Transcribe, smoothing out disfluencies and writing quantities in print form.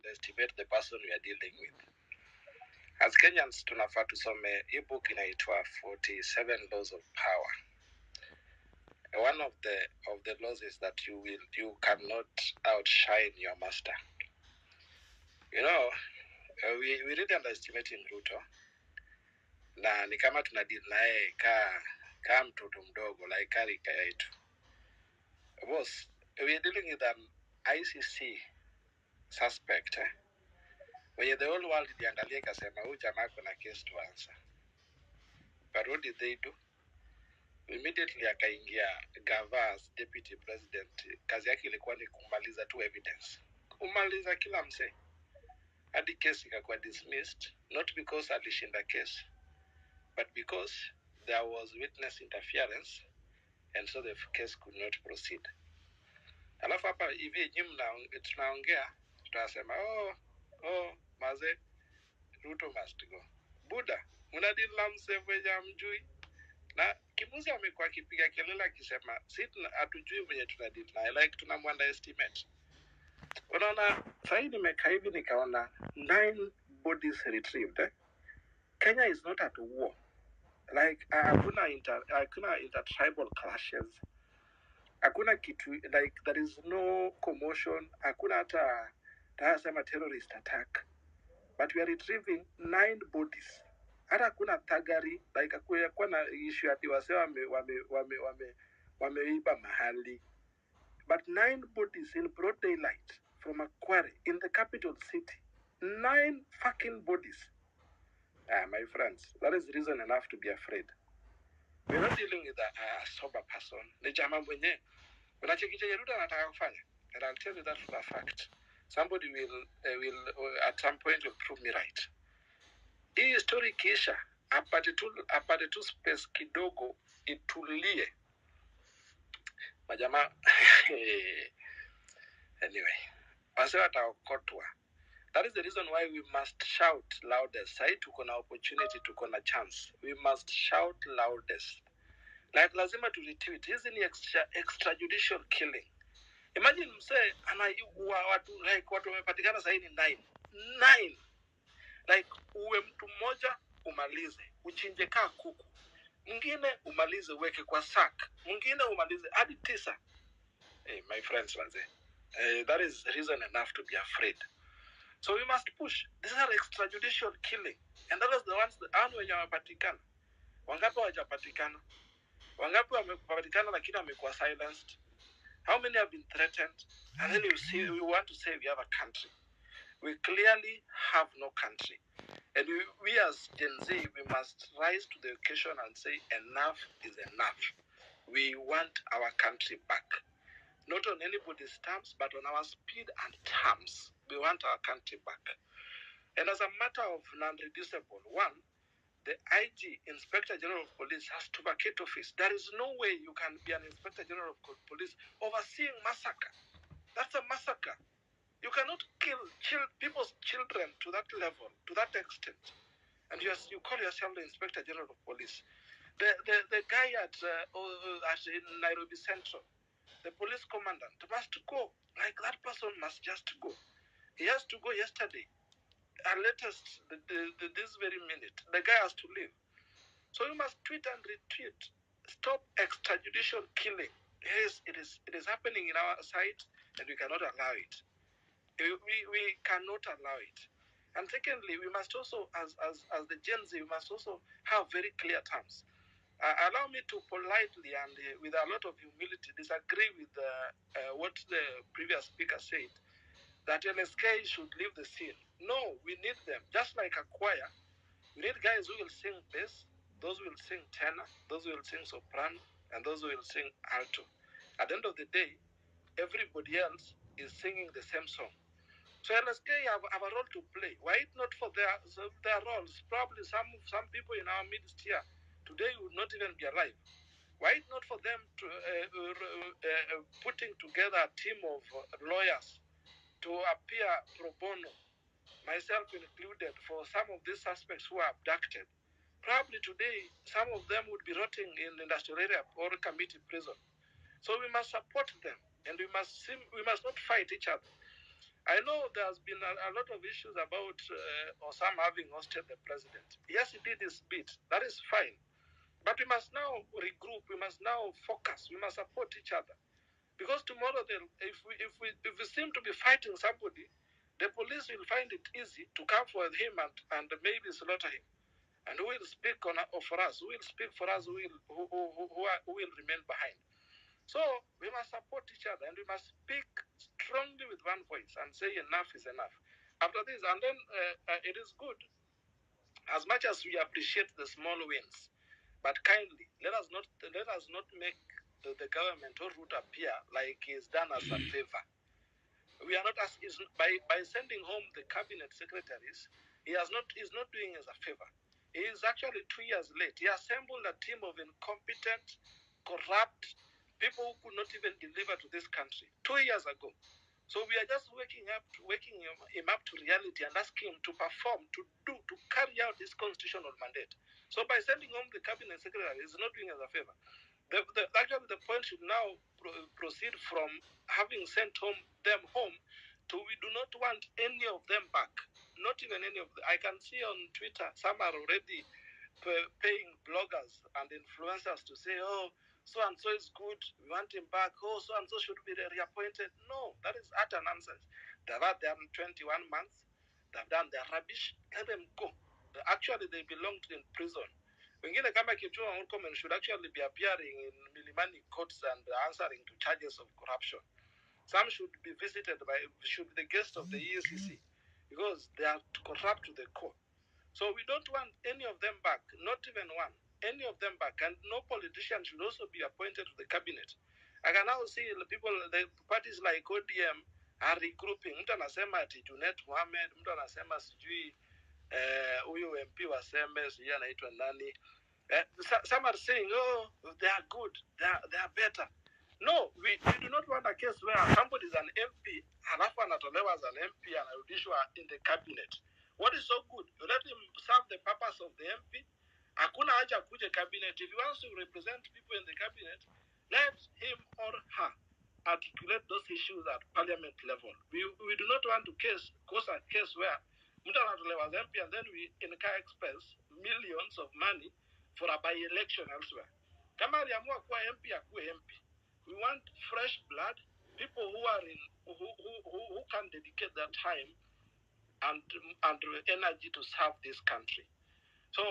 underestimate the person we are dealing with. As Kenyans, tunafaa tusome ebook inaitwa 47 Laws of Power. One of the laws is that you cannot outshine your master. You know, we really underestimating Ruto. Na ni kama tunadeal naye ka mtoto mdogo like karika yetu. Boss, we are dealing with an ICC suspect. When the whole world iliangalia ikasema huyu jamaa kuna case to answer. But what did they do? Immediately akaingia Gava's deputy president. Kazi yake ilikuwa ni kumaliza tu evidence. Kumaliza kila mse. Hadi case ikakuwa dismissed, not because alishinda case, but because there was witness interference, and so the case could not proceed. Alafu hapa hivi tunaongea, tunasema maze, Ruto must go. Buddha, mnadili na msewe ya mjui. Na kimuzi amekuwa akipiga kelele akisema, hatujui mwenye tunadili na, like tunamwunderestimate. Unaona, sasa nimekaa hivi nikaona 9 bodies retrieved. Kenya is not at war. Like hakuna intertribal clashes. Hakuna kitu, like there is no commotion. Hakuna hata tasema terrorist attack. But we are retrieving 9 bodies. Hata hakuna thagari, like hakuna na issue ati wase wameiba mahali. But 9 bodies in broad daylight from a quarry in the capital city. 9 fucking bodies. My friends, that is reason enough to be afraid. We're not dealing with a sober person. Ni jamaa mwenye. Unachekicha Yeruda anataka kufanya. And I'll tell you that for a fact. Somebody will at some point will prove me right. Hii story kisha apate tu space kidogo itulie. Majamaa anyway. Wase wataokotwa. That is the reason why we must shout loudest. Sai tuko na opportunity, tuko na chance. We must shout loudest. Like lazima to retweet. Hizi ni extrajudicial killing. Imagine mse watu wamepatikana sahi ni 9. Like uwe mtu mmoja umalize, uchinje kaa kuku. Mwingine umalize uweke kwa sack. Mwingine umalize hadi 9. Hey, my friends, that is reason enough to be afraid. So we must push. These are extrajudicial killing. And that is the ones that wenye wamepatikana. Wangapi hawajapatikana? Wangapi wamepatikana lakini wamekuwa silenced? How many have been threatened? And then we want to say we have a country. We clearly have no country. And we as Gen Z, we must rise to the occasion and say enough is enough. We want our country back. Not on anybody's terms, but on our speed and terms. We want our country back. And as a matter of non-reducible, one, the IG, Inspector General of Police, has to vacate office. There is no way you can be an Inspector General of Police overseeing massacre. That's a massacre. You cannot kill people's children to that level, to that extent. And you call yourself the Inspector General of Police. The guy at Nairobi Central, the police commandant, must go. Like that person must just go. He has to go yesterday. At latest, this very minute, the guy has to leave. So you must tweet and retweet. Stop extrajudicial killing. Yes, it is happening in our side, and we cannot allow it. We cannot allow it. And secondly, we must also, as the Gen Z, we must also have very clear terms. Allow me to politely and with a lot of humility disagree with what the previous speaker said, that LSK should leave the scene. No, we need them. Just like a choir, we need guys who will sing bass, those who will sing tenor, those who will sing soprano, and those who will sing alto. At the end of the day, everybody else is singing the same song. So LSK have a role to play. Why not for their roles? Probably some people in our midst here today would not even be alive. Why not for them to putting together a team of lawyers to appear pro bono, myself included, for some of these suspects who are abducted? Probably today, some of them would be rotting in industrial area or community prison. So we must support them, and we must not fight each other. I know there's been a lot of issues about Osam having hosted the president. Yes, he did his bit. That is fine. But we must now regroup. We must now focus. We must support each other. Because tomorrow, if we seem to be fighting somebody, the police will find it easy to come for him and maybe slaughter him. And who will speak for us? Who will speak for us? Who will remain behind? So we must support each other and we must speak strongly with one voice and say enough is enough. After this, and then it is good, as much as we appreciate the small wins, but kindly let us not make the government or route appear like it's done us a favor. We are not by sending home the cabinet secretaries. Is not doing us a favor. He is actually 2 years late. He assembled a team of incompetent, corrupt people who could not even deliver to this country 2 years ago. So we are just waking him up to reality and asking him to perform, to carry out his constitutional mandate. So by sending home the cabinet secretary, he's not doing us a favor. Actually, the point should now proceed from having sent them home to we do not want any of them back. Not even any of them. I can see on Twitter some are already paying bloggers and influencers to say, oh, so and so is good, we want him back. Oh, so and so should be reappointed. No, that is utter nonsense. They've had them 21 months. They've done their rubbish. Let them go. Actually, they belong in prison. Wengine kama Kipchumba Murkomen should actually be appearing in Milimani courts and answering to charges of corruption. Some should be be the guest of the EACC because they are corrupt to the core. So we don't want any of them back, not even one, any of them back. And no politician should also be appointed to the cabinet. I can now see the parties like ODM are regrouping. Mtu anasema ati Junet Mohamed, mtu anasema sijui huyu MP wa Sembe, sijui anaitwa nani. Some are saying, oh, they are good, they are better. No, we do not want a case where somebody is an MP, halafu anatolewa as an MP and anarudishwa in the cabinet. What is so good? You let him serve the purpose of the MP. Hakuna haja kuja cabinet. If he wants to represent people in the cabinet, let him or her articulate those issues at parliament level. We do not want to cause a case where mtu anatolewa as MP and then we incur expense millions of money for a by-election elsewhere. Kama aliamua kuwa MP akuwe MP. We want fresh blood, people who are who can dedicate their time and energy to serve this country. So